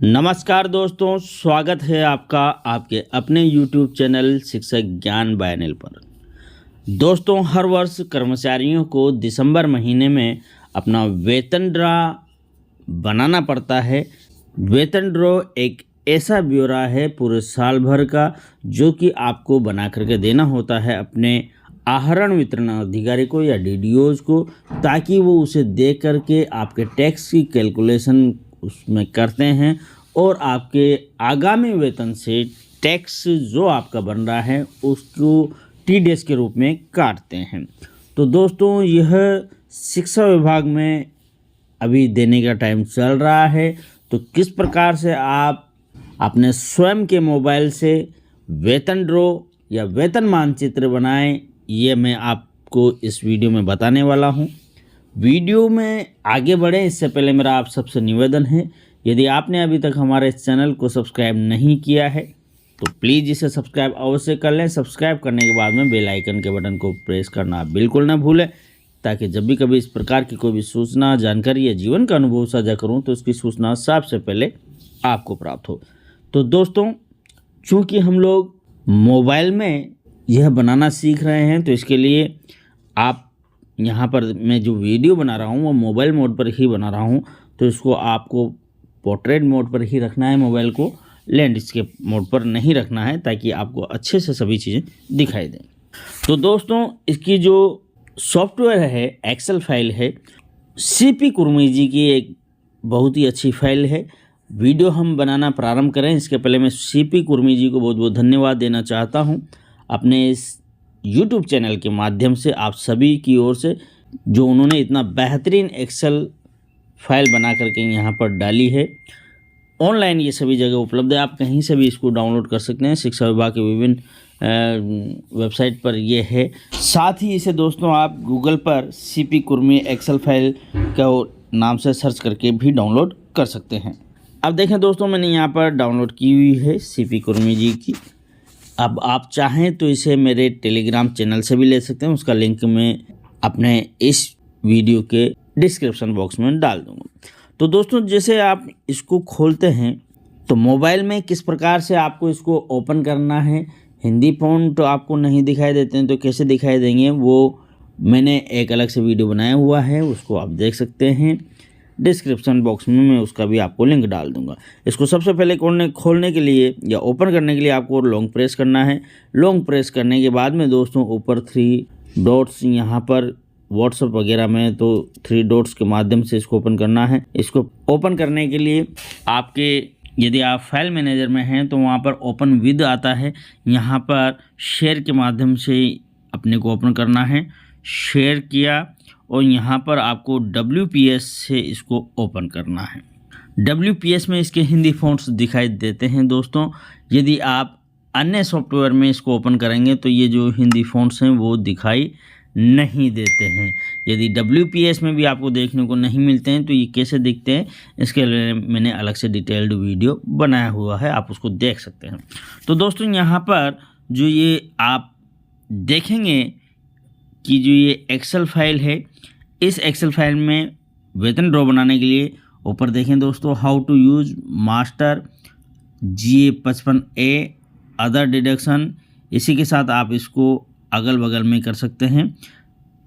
नमस्कार दोस्तों, स्वागत है आपका आपके अपने YouTube चैनल शिक्षक ज्ञान बायनल पर। दोस्तों, हर वर्ष कर्मचारियों को दिसंबर महीने में अपना वेतन ड्रा बनाना पड़ता है। वेतन ड्रॉ एक ऐसा ब्यौरा है पूरे साल भर का जो कि आपको बना करके देना होता है अपने आहरण वितरण अधिकारी को या डीडीओज को, ताकि वो उसे देख करके आपके टैक्स की कैलकुलेशन उसमें करते हैं और आपके आगामी वेतन से टैक्स जो आपका बन रहा है उसको टीडीएस के रूप में काटते हैं। तो दोस्तों, यह शिक्षा विभाग में अभी देने का टाइम चल रहा है। तो किस प्रकार से आप अपने स्वयं के मोबाइल से वेतन ड्रॉ या वेतन मानचित्र बनाएं, ये मैं आपको इस वीडियो में बताने वाला हूं। वीडियो में आगे बढ़ें इससे पहले मेरा आप सबसे निवेदन है, यदि आपने अभी तक हमारे इस चैनल को सब्सक्राइब नहीं किया है तो प्लीज़ इसे सब्सक्राइब अवश्य कर लें। सब्सक्राइब करने के बाद में बेल आइकन के बटन को प्रेस करना बिल्कुल ना भूलें, ताकि जब भी कभी इस प्रकार की कोई भी सूचना, जानकारी या जीवन का अनुभव साझा करूं तो उसकी सूचना सबसे पहले आपको प्राप्त हो। तो दोस्तों, चूँकि हम लोग मोबाइल में यह बनाना सीख रहे हैं, तो इसके लिए आप यहाँ पर मैं जो वीडियो बना रहा हूँ वो मोबाइल मोड पर ही बना रहा हूँ। तो इसको आपको पोर्ट्रेट मोड पर ही रखना है, मोबाइल को लैंडस्केप मोड पर नहीं रखना है, ताकि आपको अच्छे से सभी चीज़ें दिखाई दें। तो दोस्तों, इसकी जो सॉफ्टवेयर है, एक्सेल फाइल है, सीपी कुर्मी जी की एक बहुत ही अच्छी फाइल है। वीडियो हम बनाना प्रारंभ करें इसके पहले मैं सीपी कुर्मी जी को बहुत बहुत धन्यवाद देना चाहता हूँ अपने इस यूट्यूब चैनल के माध्यम से, आप सभी की ओर से, जो उन्होंने इतना बेहतरीन एक्सेल फाइल बना करके यहाँ पर डाली है। ऑनलाइन ये सभी जगह उपलब्ध है, आप कहीं से भी इसको डाउनलोड कर सकते हैं। शिक्षा विभाग के विभिन्न वेबसाइट पर ये है। साथ ही इसे दोस्तों आप गूगल पर सीपी कुर्मी एक्सेल फाइल का नाम से सर्च करके भी डाउनलोड कर सकते हैं। अब देखें दोस्तों, मैंने यहाँ पर डाउनलोड की हुई है सीपी कुर्मी जी की। अब आप चाहें तो इसे मेरे टेलीग्राम चैनल से भी ले सकते हैं, उसका लिंक मैं अपने इस वीडियो के डिस्क्रिप्शन बॉक्स में डाल दूंगा। तो दोस्तों, जैसे आप इसको खोलते हैं तो मोबाइल में किस प्रकार से आपको इसको ओपन करना है, हिंदी फ़ॉन्ट तो आपको नहीं दिखाई देते हैं तो कैसे दिखाई देंगे, वो मैंने एक अलग से वीडियो बनाया हुआ है, उसको आप देख सकते हैं। डिस्क्रिप्शन बॉक्स में मैं उसका भी आपको लिंक डाल दूंगा। इसको सबसे पहले खोलने के लिए या ओपन करने के लिए आपको लॉन्ग प्रेस करना है। लॉन्ग प्रेस करने के बाद में दोस्तों ऊपर 3 डॉट्स, यहाँ पर व्हाट्सएप वगैरह में तो 3 डॉट्स के माध्यम से इसको ओपन करना है। इसको ओपन करने के लिए आपके, यदि आप फाइल मैनेजर में हैं तो वहाँ पर ओपन विद आता है, यहाँ पर शेयर के माध्यम से अपने को ओपन करना है। शेयर किया और यहाँ पर आपको WPS से इसको ओपन करना है। WPS में इसके हिंदी फ़ॉन्ट्स दिखाई देते हैं दोस्तों। यदि आप अन्य सॉफ्टवेयर में इसको ओपन करेंगे तो ये जो हिंदी फ़ॉन्ट्स हैं वो दिखाई नहीं देते हैं। यदि WPS में भी आपको देखने को नहीं मिलते हैं तो ये कैसे दिखते हैं, इसके लिए मैंने अलग से डिटेल्ड वीडियो बनाया हुआ है, आप उसको देख सकते हैं। तो दोस्तों, यहाँ पर जो ये आप देखेंगे कि जो ये एक्सेल फाइल है, इस एक्सेल फाइल में वेतन ड्रॉ बनाने के लिए ऊपर देखें दोस्तों, how to use master GA 55A other deduction, इसी के साथ आप इसको अगल बगल में कर सकते हैं।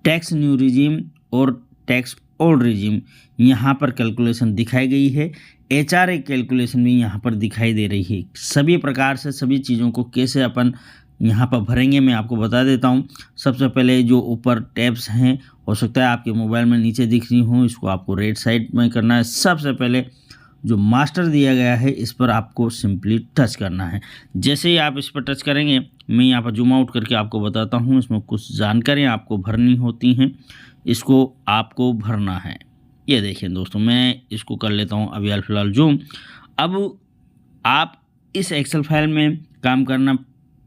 टैक्स न्यू रिजीम और टैक्स ओल्ड रिजीम, यहाँ पर कैलकुलेशन दिखाई गई है। HRA कैलकुलेशन भी यहाँ पर दिखाई दे रही है। सभी प्रकार से सभी चीज़ों को कैसे अपन यहाँ पर भरेंगे मैं आपको बता देता हूँ। सबसे पहले जो ऊपर टैब्स हैं, हो सकता है आपके मोबाइल में नीचे दिख रही हूँ, इसको आपको राइट साइड में करना है। सबसे पहले जो मास्टर दिया गया है इस पर आपको सिंपली टच करना है। जैसे ही आप इस पर टच करेंगे, मैं यहाँ पर जूम आउट करके आपको बताता हूँ, इसमें कुछ जानकारियाँ आपको भरनी होती हैं, इसको आपको भरना है। ये देखिए दोस्तों, मैं इसको कर लेता हूँ अभी फ़िलहाल जूम। अब आप इस एक्सेल फाइल में काम करना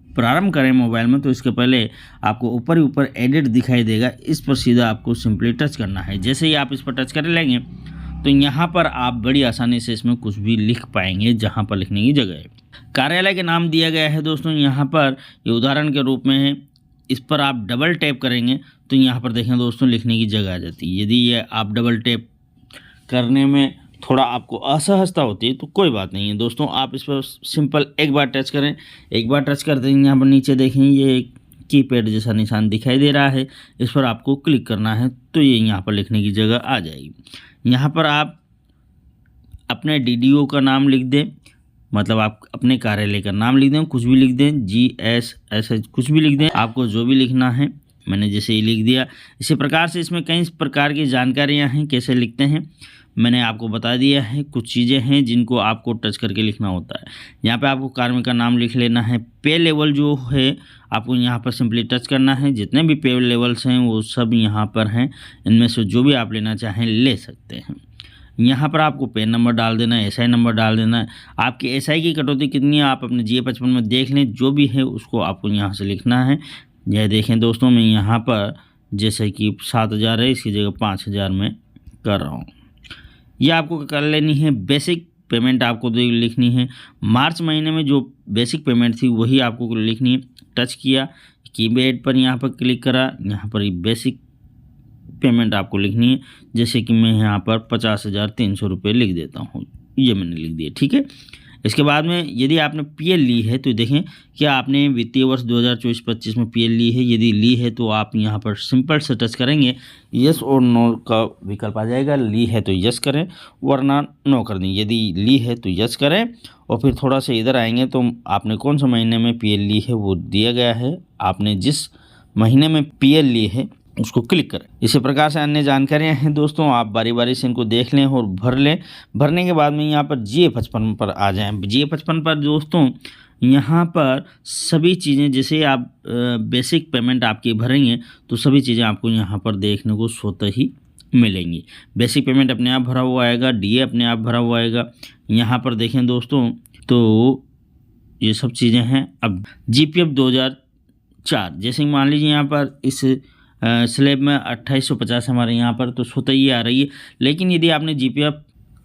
प्रारंभ करें मोबाइल में तो इसके पहले आपको ऊपर ही ऊपर एडिट दिखाई देगा, इस पर सीधा आपको सिंपली टच करना है। जैसे ही आप इस पर टच कर लेंगे तो यहाँ पर आप बड़ी आसानी से इसमें कुछ भी लिख पाएंगे, जहाँ पर लिखने की जगह है। कार्यालय के नाम दिया गया है दोस्तों, यहाँ पर ये उदाहरण के रूप में है। इस पर आप डबल टैप करेंगे तो यहाँ पर देखें दोस्तों लिखने की जगह आ जाती है। यदि ये आप डबल टैप करने में थोड़ा आपको असहजता होती है तो कोई बात नहीं है दोस्तों, आप इस पर सिंपल एक बार टच करें। एक बार टच कर देंगे, यहाँ पर नीचे देखें ये कीपैड जैसा निशान दिखाई दे रहा है, इस पर आपको क्लिक करना है तो ये यहाँ पर लिखने की जगह आ जाएगी। यहाँ पर आप अपने डीडीओ का नाम लिख दें, मतलब आप अपने कार्यालय का नाम लिख दें, कुछ भी लिख दें, GSSH कुछ भी लिख दें, आपको जो भी लिखना है। मैंने जैसे ही लिख दिया। इसी प्रकार से इसमें कई प्रकार की जानकारियां हैं, कैसे लिखते हैं मैंने आपको बता दिया है। कुछ चीज़ें हैं जिनको आपको टच करके लिखना होता है। यहाँ पे आपको कार्मिक का नाम लिख लेना है। पे लेवल जो है आपको यहाँ पर सिंपली टच करना है। जितने भी पे लेवल्स हैं वो सब यहाँ पर हैं, इनमें से जो भी आप लेना चाहें ले सकते हैं। यहाँ पर आपको पैन नंबर डाल देना है, SI नंबर डाल देना है। आपकी SI की कटौती कितनी है आप अपने GA55 में देख लें, जो भी है उसको आपको यहाँ से लिखना है। यह देखें दोस्तों, मैं यहाँ पर जैसे कि 7,000 है, इसकी जगह 5,000 में कर रहा हूँ। यह आपको कर लेनी है। बेसिक पेमेंट आपको लिखनी है। मार्च महीने में जो बेसिक पेमेंट थी वही आपको लिखनी है। टच किया, कीपैड पर यहाँ पर क्लिक करा, यहाँ पर बेसिक पेमेंट आपको लिखनी है। जैसे कि मैं यहाँ पर 50,300 रुपये लिख देता हूँ, ये मैंने लिख दिया, ठीक है। इसके बाद में यदि आपने PL ली है तो देखें क्या आपने वित्तीय वर्ष 2024-25 में PL ली है। यदि ली है तो आप यहाँ पर सिंपल से टच करेंगे, यस और नो का विकल्प आ जाएगा। ली है तो यस करें, वरना नो कर दें। यदि ली है तो यस करें और फिर थोड़ा सा इधर आएंगे तो आपने कौन सा महीने में PL ली है वो दिया गया है। आपने जिस महीने में PL ली है उसको क्लिक करें। इसी प्रकार से अन्य जानकारियां हैं दोस्तों, आप बारी बारी से इनको देख लें और भर लें। भरने के बाद में यहाँ पर GA55 पर आ जाएं। GA55 पर दोस्तों यहाँ पर सभी चीज़ें, जैसे आप बेसिक पेमेंट आपकी भरेंगे तो सभी चीज़ें आपको यहाँ पर देखने को स्वतः ही मिलेंगी। बेसिक पेमेंट अपने आप भरा हुआ आएगा, DA अपने आप भरा हुआ आएगा। यहाँ पर देखें दोस्तों तो ये सब चीज़ें हैं। अब GPF 2004, जैसे मान लीजिए यहाँ पर इस स्लैब में 2850 हमारे यहाँ पर तो स्वतः ही आ रही है। लेकिन यदि आपने GPF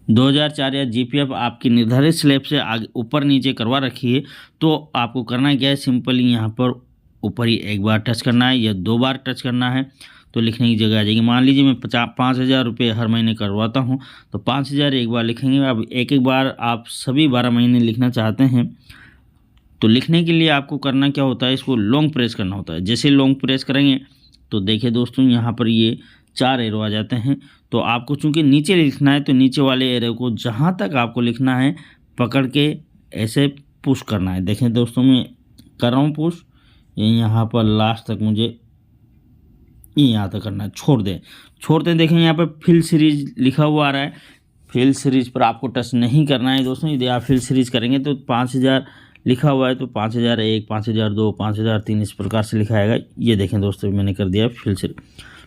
2004 या GPF आपकी निर्धारित स्लैब से आगे ऊपर नीचे करवा रखी है तो आपको करना क्या है, सिंपली यहाँ पर ऊपर ही एक बार टच करना है या 2 बार टच करना है तो लिखने की जगह आ जाएगी। मान लीजिए मैं 5,000 रुपये हर महीने करवाता हूँ तो 5,000 एक बार लिखेंगे। अब एक बार आप सभी 12 महीने लिखना चाहते हैं तो लिखने के लिए आपको करना क्या होता है, इसको लॉन्ग प्रेस करना होता है। जैसे लॉन्ग प्रेस करेंगे तो देखिए दोस्तों यहाँ पर ये 4 एरो आ जाते हैं। तो आपको चूंकि नीचे लिखना है तो नीचे वाले एरो को जहाँ तक आपको लिखना है पकड़ के ऐसे पुश करना है। देखें दोस्तों मैं कर रहा हूँ पुश, ये यहाँ पर लास्ट तक मुझे ये यहाँ तक करना है। छोड़ दें। देखें यहाँ पर फिल सीरीज लिखा हुआ आ रहा है। फिल सीरीज पर आपको टच नहीं करना है दोस्तों। यदि आप फिल सीरीज करेंगे तो 5,000 लिखा हुआ है तो 5,001, 5,002, 5,003 इस प्रकार से लिखा आएगा। ये देखें दोस्तों मैंने कर दिया फिल सीरीज।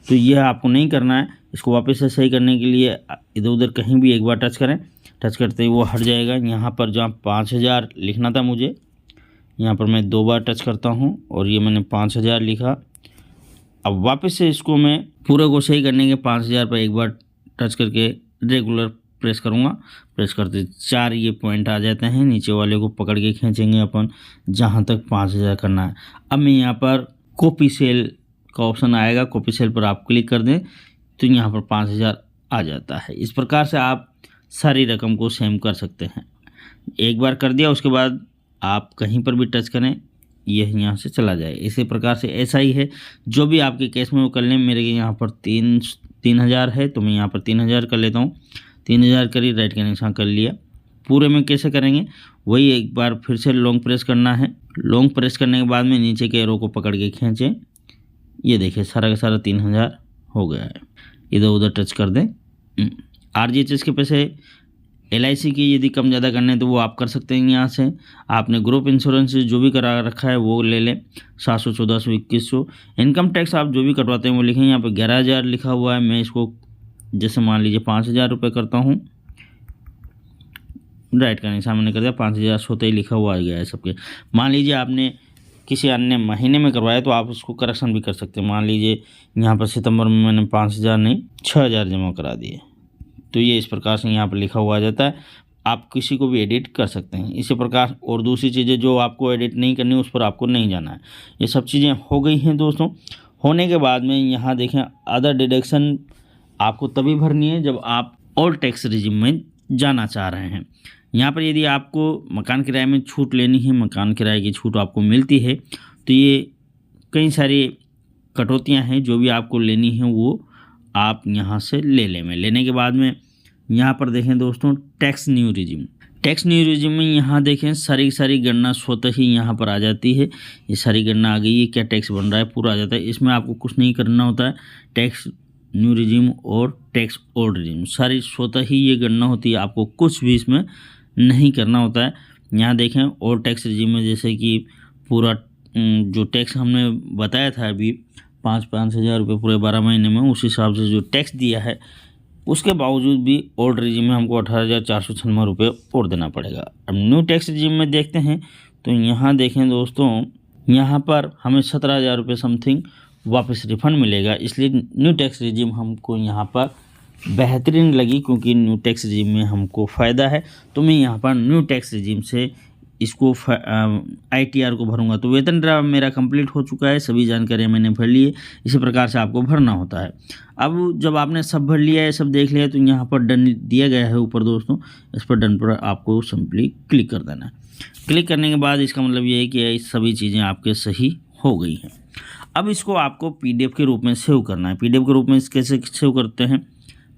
तो ये आपको नहीं करना है। इसको वापस से सही करने के लिए इधर उधर कहीं भी एक बार टच करें, टच करते ही वो हट जाएगा। यहाँ पर जहाँ 5,000 लिखना था मुझे, यहाँ पर मैं 2 बार टच करता हूँ और ये मैंने 5,000 लिखा। अब वापस से इसको मैं पूरे को सही करने के 5,000 पर एक बार टच करके रेगुलर प्रेस करूँगा। प्रेस करते 4 ये पॉइंट आ जाते हैं। नीचे वाले को पकड़ के खींचेंगे अपन जहाँ तक 5,000 करना है। अब मैं यहाँ पर कॉपी सेल का ऑप्शन आएगा, कॉपी सेल पर आप क्लिक कर दें तो यहाँ पर 5,000 आ जाता है। इस प्रकार से आप सारी रकम को सेम कर सकते हैं। एक बार कर दिया उसके बाद आप कहीं पर भी टच करें यह यहाँ से चला जाए। इसी प्रकार से ऐसा ही है, जो भी आपके केस में वो कर लें। मेरे यहाँ पर 3,000 है तो मैं यहाँ पर 3,000 कर लेता हूँ। 3,000 करी, राइट का निशान कर लिया। पूरे में कैसे करेंगे वही एक बार फिर से लॉन्ग प्रेस करना है। लॉन्ग प्रेस करने के बाद में नीचे के एरो को पकड़ के खींचें। ये देखिए सारा का सारा 3,000 हो गया है। इधर उधर टच कर दें। RGHS के पैसे LIC की यदि कम ज़्यादा करने हैं तो वो आप कर सकते हैं। यहाँ से आपने ग्रुप इंश्योरेंस जो भी करा रखा है वो ले लें। 700, 1400, 2100। इनकम टैक्स आप जो भी कटवाते हैं वो लिखें। यहाँ पर 11,000 लिखा हुआ है। मैं इसको जैसे मान लीजिए 5,000 रुपये करता हूँ, राइट का निशान मैंने कर दिया। 5,000 स्वतः ही लिखा हुआ आ गया है सबके। मान लीजिए आपने किसी अन्य महीने में करवाया तो आप उसको करेक्शन भी कर सकते हैं। मान लीजिए यहाँ पर सितंबर में मैंने 5,000 नहीं 6,000 जमा करा दिए तो ये इस प्रकार से यहाँ पर लिखा हुआ आ जाता है। आप किसी को भी एडिट कर सकते हैं इसी प्रकार। और दूसरी चीज़ें जो आपको एडिट नहीं करनी उस पर आपको नहीं जाना है। ये सब चीज़ें हो गई हैं दोस्तों। होने के बाद में यहाँ देखें अदर डिडक्शन आपको तभी भरनी है जब आप ऑल टैक्स रिजिम में जाना चाह रहे हैं। यहाँ पर यदि आपको मकान किराए में छूट लेनी है, मकान किराए की छूट आपको मिलती है, तो ये कई सारी कटौतियाँ हैं जो भी आपको लेनी है वो आप यहाँ से ले लें। लेने के बाद में यहाँ पर देखें दोस्तों tax new regime. Tax new regime में यहाँ देखें सारी गणना स्वतः ही यहाँ पर आ जाती है। ये सारी गणना आ गई है, क्या टैक्स बन रहा है पूरा आ जाता है। इसमें आपको कुछ नहीं करना होता है। टैक्स न्यू रिजिम और टैक्स ओल्ड रिजिम सारी स्वतः ही ये गणना होती है, आपको कुछ भी इसमें नहीं करना होता है। यहाँ देखें ओल्ड टैक्स रिजिम में जैसे कि पूरा जो टैक्स हमने बताया था अभी 5,000 रुपये पूरे 12 महीने में, उस हिसाब से जो टैक्स दिया है उसके बावजूद भी ओल्ड रिजिम में हमको 18,496 रुपये और देना पड़ेगा। अब न्यू टैक्स रिजिम में देखते हैं तो यहाँ देखें दोस्तों, यहाँ पर हमें 17,000 रुपये समथिंग वापस रिफंड मिलेगा। इसलिए न्यू टैक्स रिजिम हमको यहाँ पर बेहतरीन लगी, क्योंकि न्यू टैक्स रिजिम में हमको फ़ायदा है। तो मैं यहाँ पर न्यू टैक्स रिजिम से इसको ITR को भरूंगा। तो वेतन ड्राफ्ट मेरा कंप्लीट हो चुका है, सभी जानकारियाँ मैंने भर ली है। इसी प्रकार से आपको भरना होता है। अब जब आपने सब भर लिया है, सब देख लिया, तो यहाँ पर डन दिया गया है ऊपर दोस्तों, इस पर डन पर आपको सिंपली क्लिक कर देना है। क्लिक करने के बाद इसका मतलब ये है कि सभी चीज़ें आपके सही हो गई हैं। अब इसको आपको PDF के रूप में सेव करना है। PDF के रूप में कैसे सेव करते हैं,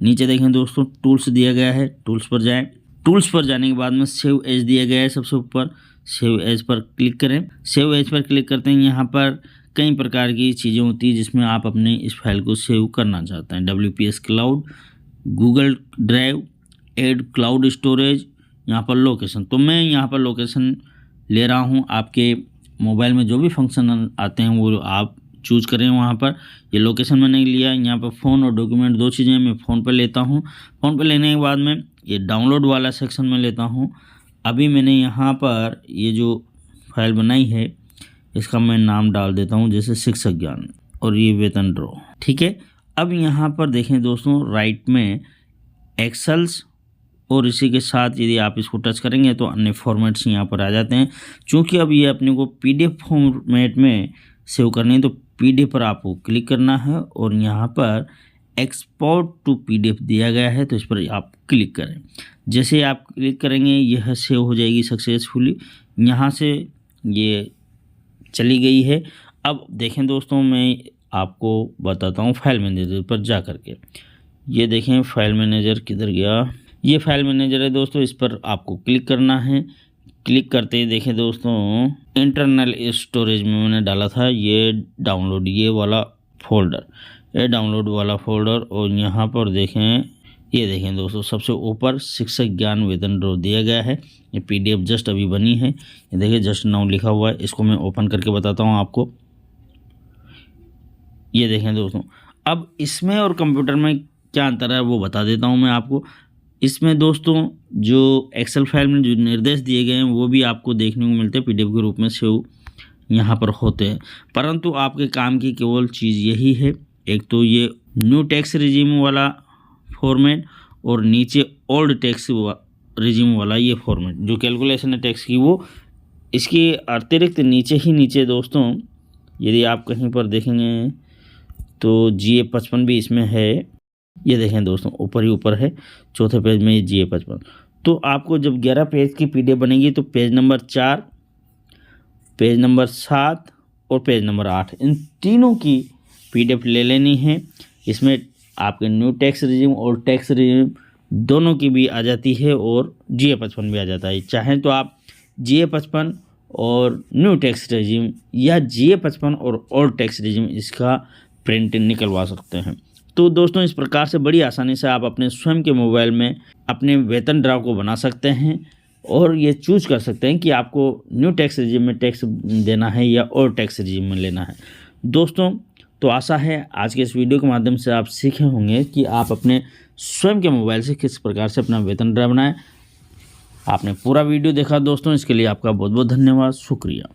नीचे देखें दोस्तों टूल्स दिया गया है, टूल्स पर जाएं। टूल्स पर जाने के बाद में सेव एज दिया गया है सबसे ऊपर, सेव एज पर क्लिक करें। सेव एज पर क्लिक करते हैं, यहाँ पर कई प्रकार की चीज़ें होती हैं जिसमें आप अपने इस फाइल को सेव करना चाहते हैं। WPS cloud, Google drive, add cloud storage, यहाँ पर लोकेशन। तो मैं यहाँ पर लोकेशन ले रहा हूँ। आपके मोबाइल में जो भी फंक्शन आते हैं वो आप चूज़ करें। वहाँ पर ये लोकेशन मैंने लिया। यहाँ पर फ़ोन और डॉक्यूमेंट दो चीज़ें मैं फ़ोन पर लेता हूँ। फ़ोन पर लेने के बाद में ये डाउनलोड वाला सेक्शन में लेता हूँ। अभी मैंने यहाँ पर ये जो फाइल बनाई है इसका मैं नाम डाल देता हूँ, जैसे शिक्षक ज्ञान, और ये वेतन ड्रॉ, ठीक है। अब यहाँ पर देखें दोस्तों राइट में एक्सेल्स, और इसी के साथ यदि आप इसको टच करेंगे तो अन्य फॉर्मेट्स यहाँ पर आ जाते हैं। चूँकि अब ये अपने को PDF फॉर्मेट में सेव करनी है, तो PDF पर आपको क्लिक करना है और यहाँ पर एक्सपोर्ट टू PDF दिया गया है, तो इस पर आप क्लिक करें। जैसे आप क्लिक करेंगे यह सेव हो जाएगी सक्सेसफुली। यहाँ से ये चली गई है। अब देखें दोस्तों, मैं आपको बताता हूँ फाइल मैनेजर पर जा कर के। ये देखें फाइल मैनेजर किधर गया, ये फाइल मैनेजर है दोस्तों, इस पर आपको क्लिक करना है। क्लिक करते ही देखें दोस्तों इंटरनल स्टोरेज में मैंने डाला था ये डाउनलोड, ये वाला फोल्डर, ये डाउनलोड वाला फोल्डर। और यहाँ पर देखें, ये देखें दोस्तों सबसे ऊपर शिक्षक ज्ञान वेतन ड्रॉ दिया गया है। ये PDF जस्ट अभी बनी है, ये देखिए जस्ट नाउ लिखा हुआ है। इसको मैं ओपन करके बताता हूँ आपको। ये देखें दोस्तों, अब इसमें और कंप्यूटर में क्या अंतर है वो बता देता हूँ मैं आपको। इसमें दोस्तों जो एक्सेल फाइल में जो निर्देश दिए गए हैं वो भी आपको देखने को मिलते हैं, PDF के रूप में सेव यहाँ पर होते हैं। परंतु आपके काम की केवल चीज़ यही है, एक तो ये न्यू टैक्स रिजिम वाला फॉर्मेट और नीचे ओल्ड टैक्स रिजिम वाला ये फॉर्मेट जो कैलकुलेशन है टैक्स की, वो इसके अतिरिक्त नीचे दोस्तों यदि आप कहीं पर देखेंगे तो GA 55 भी इसमें है। ये देखें दोस्तों ऊपर ही ऊपर है, चौथे पेज में ये GA 55। तो आपको जब 11 पेज की PDF बनेगी तो पेज नंबर 4, पेज नंबर 7 और पेज नंबर 8 इन तीनों की PDF ले लेनी है। इसमें आपके न्यू टैक्स रिजिम और टैक्स रिजिम दोनों की भी आ जाती है और GA 55 भी आ जाता है। चाहें तो आप GA 55 और न्यू टैक्स रिजिम या GA 55 और ओल्ड टैक्स रिजिम इसका प्रिंट निकलवा सकते हैं। तो दोस्तों इस प्रकार से बड़ी आसानी से आप अपने स्वयं के मोबाइल में अपने वेतन ड्राफ्ट को बना सकते हैं और ये चूज कर सकते हैं कि आपको न्यू टैक्स रिजिम में टैक्स देना है या ओल्ड टैक्स रिजिम में लेना है। दोस्तों तो आशा है आज के इस वीडियो के माध्यम से आप सीखे होंगे कि आप अपने स्वयं के मोबाइल से किस प्रकार से अपना वेतन ड्राफ्ट बनाएं। आपने पूरा वीडियो देखा दोस्तों, इसके लिए आपका बहुत बहुत धन्यवाद, शुक्रिया।